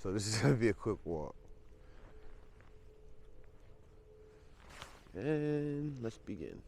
So this is gonna be a quick walk. And let's begin.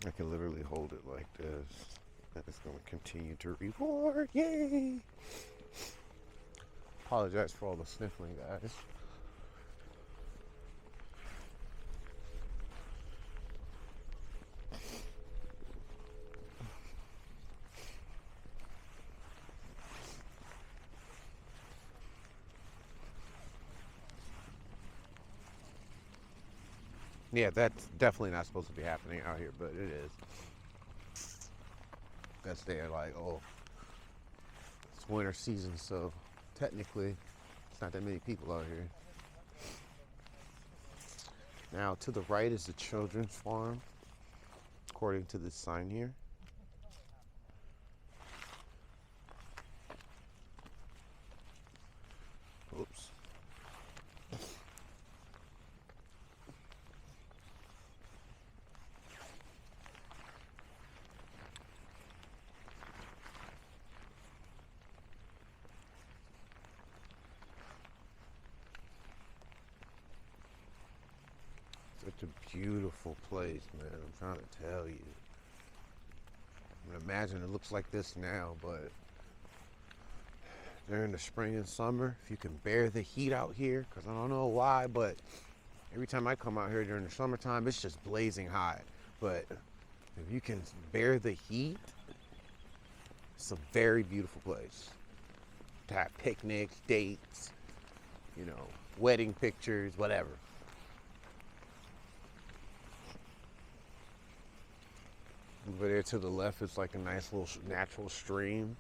I can literally hold it like this. And it's going to continue to record. Yay! Apologize for all the sniffling, guys. Yeah, that's definitely not supposed to be happening out here, but it is. That's they're like, oh, it's winter season, so technically it's not that many people out here. Now to the right is the children's farm, according to this sign here. Oops. Such a beautiful place, man. I'm trying to tell you. I mean, imagine it looks like this now, but during the spring and summer, if you can bear the heat out here, because I don't know why, but every time I come out here during the summertime, it's just blazing hot. But if you can bear the heat, it's a very beautiful place to have picnics, dates, you know, wedding pictures, whatever. Over there to the left is like a nice little natural stream.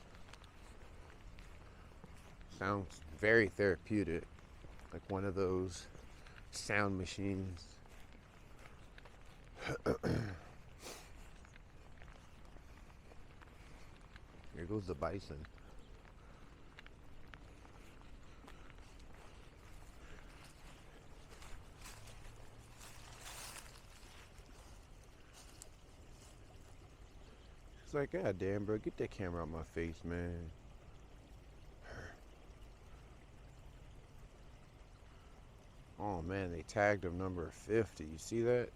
Sounds very therapeutic, like one of those sound machines. Here goes the bison. It's like, God damn, bro, get that camera out my face, man. Oh man, they tagged him number 50. You see that?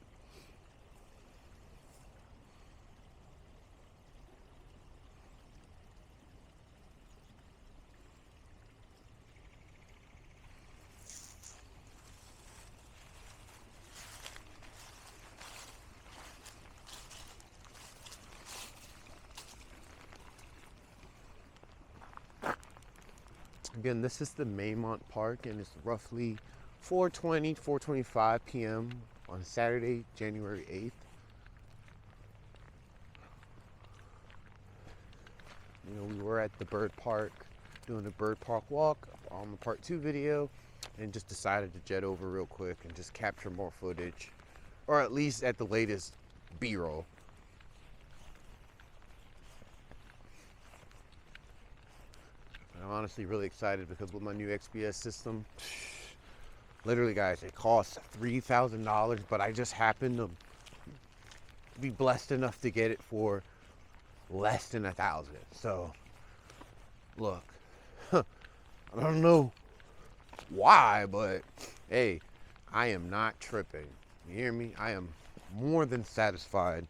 Again, this is the Maymont Park, and it's roughly 4:20, 4:25 p.m. on Saturday, January 8th. You know, we were at the Byrd Park doing the Byrd Park walk on the part 2 video, and just decided to jet over real quick and just capture more footage, or at least at the latest B-roll. I'm honestly really excited because with my new XPS system, literally guys, it costs $3,000, but I just happen to be blessed enough to get it for less than $1,000. So look, I don't know why, but hey, I am not tripping. You hear me? I am more than satisfied,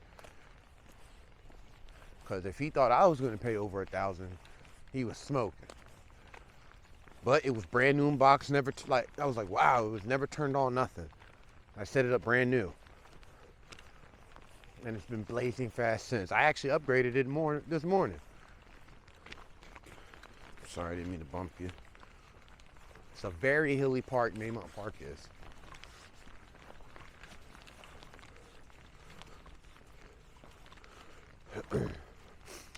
because if he thought I was going to pay over $1,000, he was smoking. But it was brand new in box, never I was like, wow, it was never turned on, nothing. I set it up brand new, and it's been blazing fast since. I actually upgraded it this morning. Sorry, I didn't mean to bump you. It's a very hilly park, Maymont Park is.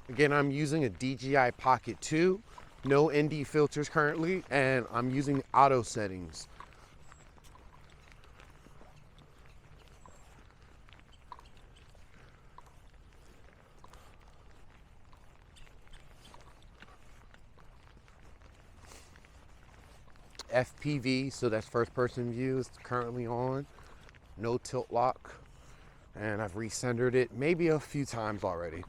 Again, I'm using a DJI Pocket 2. No ND filters currently, and I'm using auto settings. FPV, so that's first person view, is currently on. No tilt lock. And I've recentered it maybe a few times already.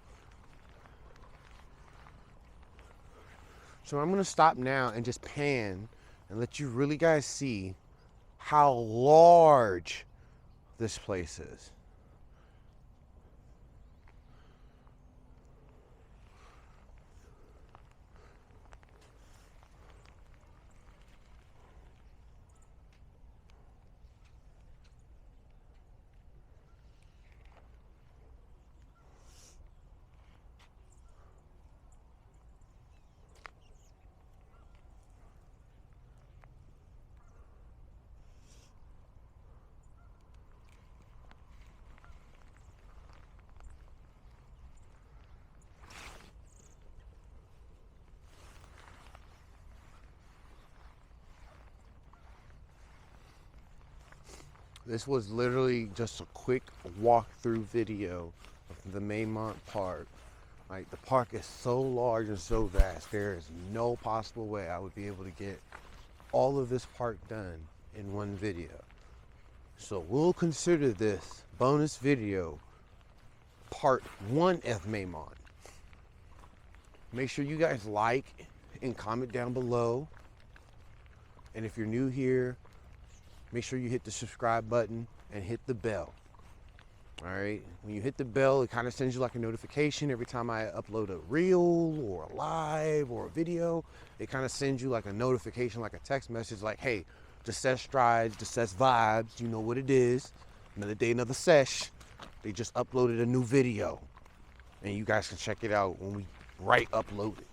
So I'm gonna stop now and just pan and let you really guys see how large this place is. This was literally just a quick walkthrough video of the Maymont Park. Like, the park is so large and so vast, there is no possible way I would be able to get all of this park done in one video. So we'll consider this bonus video part 1 of Maymont. Make sure you guys like and comment down below. And if you're new here, make sure you hit the subscribe button and hit the bell. All right, when you hit the bell, it kind of sends you like a notification every time I upload a reel or a live or a video. It kind of sends you like a notification, like a text message, like, hey, DaSesh Strides, DaSesh Vibes, you know what it is. Another day, another sesh. They just uploaded a new video, and you guys can check it out when we upload it.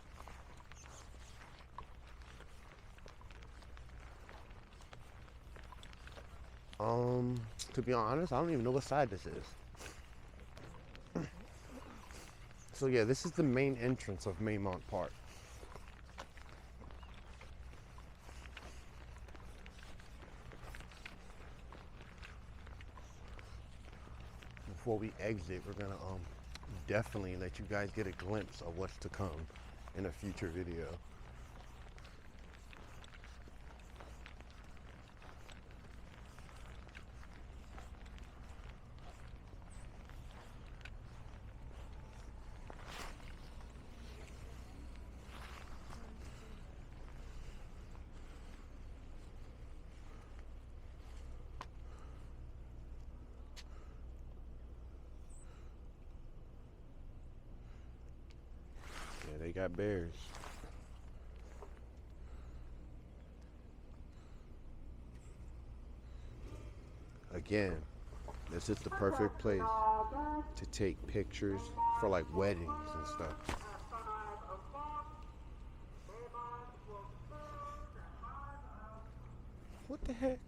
To be honest, I don't even know what side this is. So yeah, this is the main entrance of Maymont Park. Before we exit, we're gonna definitely let you guys get a glimpse of what's to come in a future video. They got bears. Again, this is the perfect place to take pictures for like weddings and stuff. What the heck?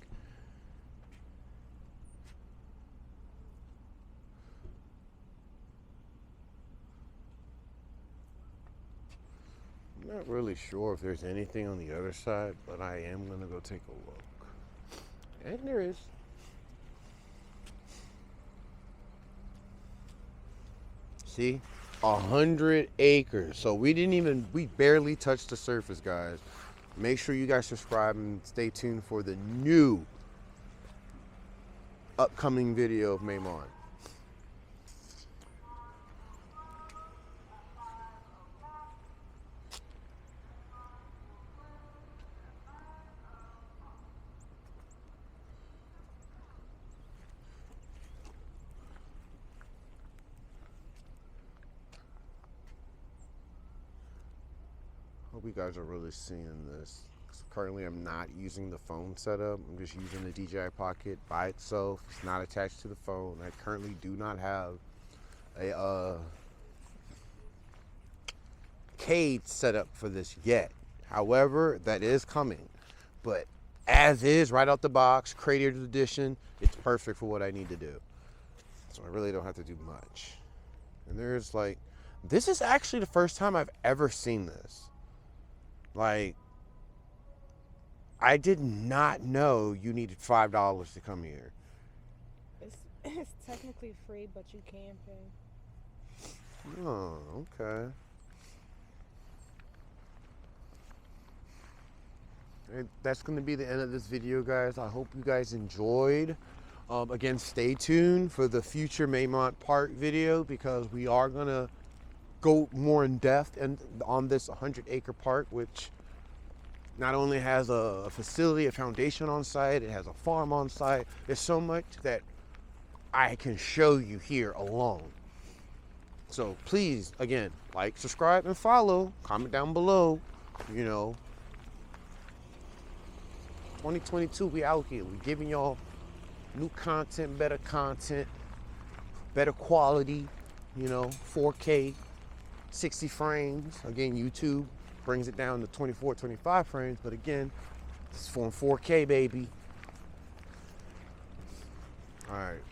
I'm not really sure if there's anything on the other side, but I am gonna go take a look. And there is. See, 100 acres. So we barely touched the surface, guys. Make sure you guys subscribe and stay tuned for the new upcoming video of Maymont. Hope you guys are really seeing this. Currently, I'm not using the phone setup. I'm just using the DJI Pocket by itself. It's not attached to the phone. I currently do not have a cage set up for this yet. However, that is coming. But as is, right out the box, Creator's Edition, it's perfect for what I need to do. So I really don't have to do much. And there's like, this is actually the first time I've ever seen this. Like, I did not know you needed $5 to come here. It's technically free, but you can pay. Oh, okay. And that's going to be the end of this video, guys. I hope you guys enjoyed. Again, stay tuned for the future Maymont Park video, because we are going to go more in depth and on this 100-acre park, which not only has a facility, a foundation on site, it has a farm on site. There's so much that I can show you here alone. So please, again, like, subscribe, and follow. Comment down below. You know, 2022, we out here. We giving y'all new content, better quality, you know, 4K, 60 frames. Again, YouTube brings it down to 24, 25 frames, but again, it's for 4K, baby. All right.